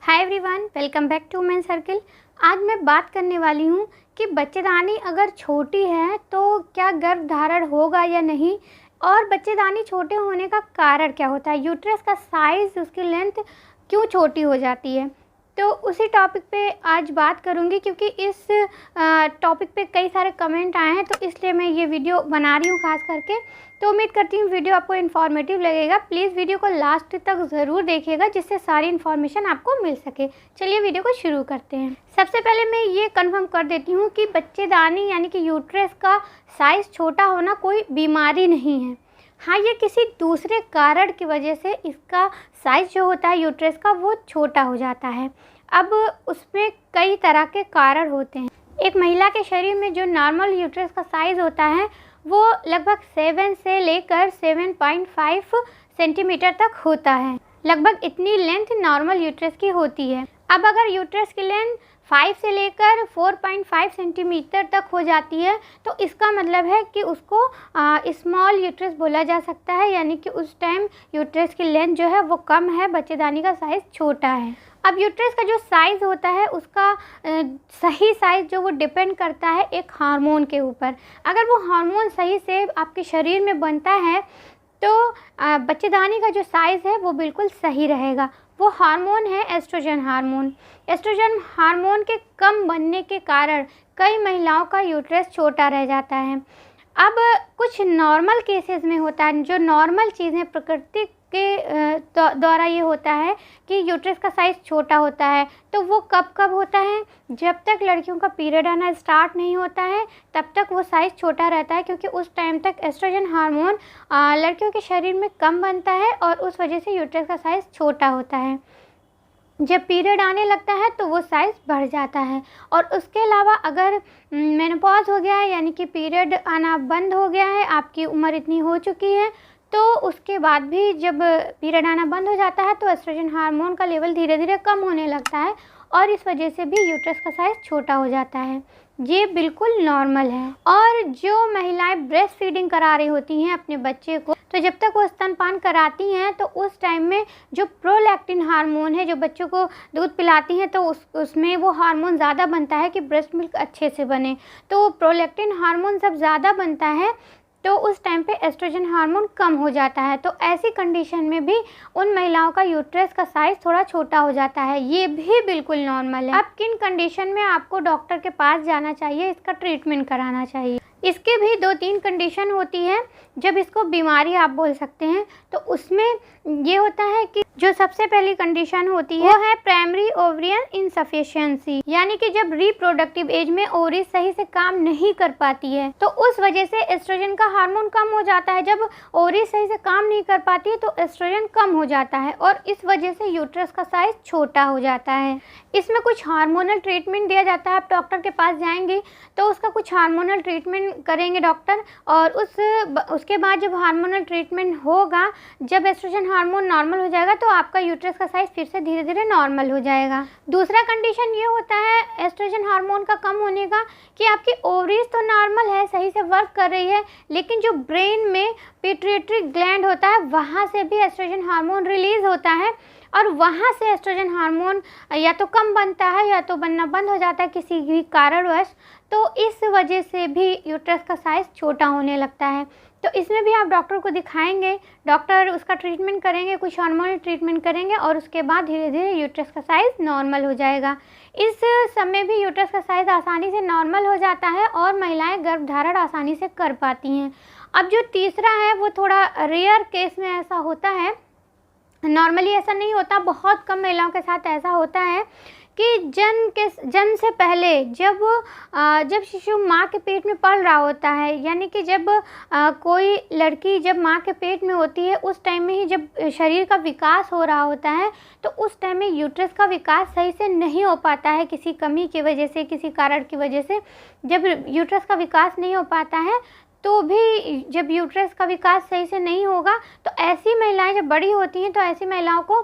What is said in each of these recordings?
Hi everyone, welcome back to main circle. आज मैं बात करने वाली हूँ कि बच्चेदानी अगर छोटी है तो क्या गर्भधारण होगा या नहीं, और बच्चेदानी छोटे होने का कारण क्या होता है, यूट्रस का साइज़, उसकी लेंथ क्यों छोटी हो जाती है। तो उसी टॉपिक पे आज बात करूँगी, क्योंकि इस टॉपिक पे कई सारे कमेंट आए हैं, तो इसलिए मैं ये वीडियो बना रही हूँ खास करके। तो उम्मीद करती हूँ वीडियो आपको इन्फॉर्मेटिव लगेगा। प्लीज़ वीडियो को लास्ट तक ज़रूर देखिएगा, जिससे सारी इन्फॉर्मेशन आपको मिल सके। चलिए वीडियो को शुरू करते हैं। सबसे पहले मैं ये कंफर्म कर देती हूँ कि बच्चेदानी यानी कि यूट्रस का साइज़ छोटा होना कोई बीमारी नहीं है। हाँ, ये किसी दूसरे कारण की वजह से इसका साइज़ जो होता है यूट्रस का, वो छोटा हो जाता है। अब उसमें कई तरह के कारण होते हैं। एक महिला के शरीर में जो नॉर्मल यूट्रस का साइज़ होता है वो लगभग 7 से लेकर 7.5 सेंटीमीटर तक होता है। लगभग इतनी लेंथ नॉर्मल यूट्रस की होती है। अब अगर यूट्रस की लेंथ 5 से लेकर 4.5 सेंटीमीटर तक हो जाती है तो इसका मतलब है कि उसको स्मॉल यूट्रस बोला जा सकता है, यानी कि उस टाइम यूट्रस की लेंथ जो है वो कम है, बच्चेदानी का साइज़ छोटा है। अब यूट्रस का जो साइज़ होता है उसका सही साइज़ जो वो डिपेंड करता है एक हार्मोन के ऊपर। अगर वो हार्मोन सही से आपके शरीर में बनता है तो बच्चेदानी का जो साइज़ है वो बिल्कुल सही रहेगा। वो हार्मोन है एस्ट्रोजन हार्मोन। एस्ट्रोजन हार्मोन के कम बनने के कारण कई महिलाओं का यूट्रस छोटा रह जाता है। अब कुछ नॉर्मल केसेस में होता है, जो नॉर्मल चीज़ें प्रकृति के द्वारा ये होता है कि यूट्रस का साइज़ छोटा होता है। तो वो कब कब होता है? जब तक लड़कियों का पीरियड आना स्टार्ट नहीं होता है तब तक वो साइज़ छोटा रहता है, क्योंकि उस टाइम तक एस्ट्रोजन हार्मोन लड़कियों के शरीर में कम बनता है और उस वजह से यूट्रस का साइज़ छोटा होता है। जब पीरियड आने लगता है तो वो साइज़ बढ़ जाता है। और उसके अलावा अगर मेनोपॉज हो गया है, यानी कि पीरियड आना बंद हो गया है, आपकी उम्र इतनी हो चुकी है, तो उसके बाद भी जब पीरियड आना बंद हो जाता है तो एस्ट्रोजन हार्मोन का लेवल धीरे धीरे कम होने लगता है और इस वजह से भी यूट्रस का साइज़ छोटा हो जाता है। ये बिल्कुल नॉर्मल है। और जो महिलाएं ब्रेस्ट फीडिंग करा रही होती हैं अपने बच्चे को, तो जब तक वो स्तनपान कराती हैं तो उस टाइम में जो प्रोलैक्टिन हार्मोन है, जो बच्चों को दूध पिलाती हैं, तो उसमें वो हार्मोन ज़्यादा बनता है कि ब्रेस्ट मिल्क अच्छे से बने। तो प्रोलैक्टिन हार्मोन जब ज़्यादा बनता है तो उस टाइम पे एस्ट्रोजन हार्मोन कम हो जाता है। तो ऐसी कंडीशन में भी उन महिलाओं का यूट्रस का साइज़ थोड़ा छोटा हो जाता है। ये भी बिल्कुल नॉर्मल है। अब किन कंडीशन में आपको डॉक्टर के पास जाना चाहिए, इसका ट्रीटमेंट कराना चाहिए? इसके भी 2-3 कंडीशन होती है जब इसको बीमारी आप बोल सकते हैं। तो उसमें ये होता है कि जो सबसे पहली कंडीशन होती है वो है प्राइमरी ओवरियन इनसफिशिएंसी, यानी कि जब रिप्रोडक्टिव एज में ओवरी सही से काम नहीं कर पाती है तो उस वजह से एस्ट्रोजन का हार्मोन कम हो जाता है। जब ओवरी सही से काम नहीं कर पाती है तो एस्ट्रोजन कम हो जाता है और इस वजह से यूट्रस का साइज़ छोटा हो जाता है। इसमें कुछ हार्मोनल ट्रीटमेंट दिया जाता है। आप डॉक्टर के पास जाएंगे तो उसका कुछ हार्मोनल ट्रीटमेंट करेंगे डॉक्टर, और उसके बाद जब हार्मोनल ट्रीटमेंट होगा, जब एस्ट्रोजन हार्मोन नॉर्मल हो जाएगा तो आपका यूट्रस का साइज़ फिर से धीरे धीरे नॉर्मल हो जाएगा। दूसरा कंडीशन ये होता है एस्ट्रोजन हार्मोन का कम होने का कि आपकी ओवरीज तो नॉर्मल है, सही से वर्क कर रही है, लेकिन जो ब्रेन में पिट्यूटरी ग्लैंड होता है वहाँ से भी एस्ट्रोजन हार्मोन रिलीज़ होता है और वहाँ से एस्ट्रोजन हार्मोन या तो कम बनता है या तो बनना बंद हो जाता है किसी भी कारणवश। तो इस वजह से भी यूट्रस का साइज़ छोटा होने लगता है। तो इसमें भी आप डॉक्टर को दिखाएंगे, डॉक्टर उसका ट्रीटमेंट करेंगे, कुछ हार्मोनल ट्रीटमेंट करेंगे और उसके बाद धीरे धीरे यूट्रस का साइज़ नॉर्मल हो जाएगा। इस समय भी यूट्रस का साइज़ आसानी से नॉर्मल हो जाता है और महिलाएं गर्भधारण आसानी से कर पाती हैं। अब जो तीसरा है वो थोड़ा रेयर केस में ऐसा होता है, नॉर्मली ऐसा नहीं होता, बहुत कम महिलाओं के साथ ऐसा होता है कि जन्म से पहले जब शिशु माँ के पेट में पल रहा होता है, यानी कि जब कोई लड़की जब माँ के पेट में होती है उस टाइम में ही जब शरीर का विकास हो रहा होता है, तो उस टाइम में यूट्रस का विकास सही से नहीं हो पाता है, किसी कमी की वजह से, किसी कारण की वजह से जब यूट्रस का विकास नहीं हो पाता है, तो भी जब यूट्रस का विकास सही से नहीं होगा तो ऐसी महिलाएं जब बड़ी होती हैं तो ऐसी महिलाओं को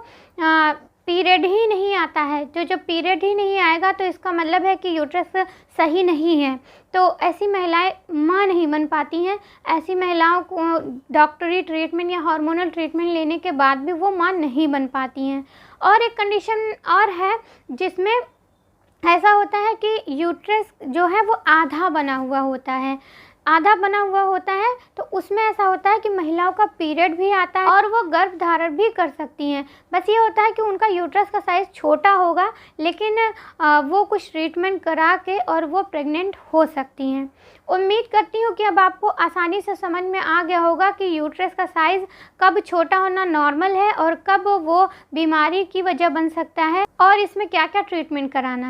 पीरियड ही नहीं आता है। तो जब पीरियड ही नहीं आएगा तो इसका मतलब है कि यूट्रस सही नहीं है। तो ऐसी महिलाएं माँ नहीं बन पाती हैं। ऐसी महिलाओं को डॉक्टरी ट्रीटमेंट या हार्मोनल ट्रीटमेंट लेने के बाद भी वो माँ नहीं बन पाती हैं। और एक कंडीशन और है जिसमें ऐसा होता है कि यूट्रस जो है वो आधा बना हुआ होता है। आधा बना हुआ होता है तो उसमें ऐसा होता है कि महिलाओं का पीरियड भी आता है और वो गर्भ धारण भी कर सकती हैं। बस ये होता है कि उनका यूट्रस का साइज़ छोटा होगा, लेकिन वो कुछ ट्रीटमेंट करा के और वो प्रेग्नेंट हो सकती हैं। उम्मीद करती हूँ कि अब आपको आसानी से समझ में आ गया होगा कि यूट्रस का साइज़ कब छोटा होना नॉर्मल है और कब वो बीमारी की वजह बन सकता है और इसमें क्या क्या ट्रीटमेंट कराना है।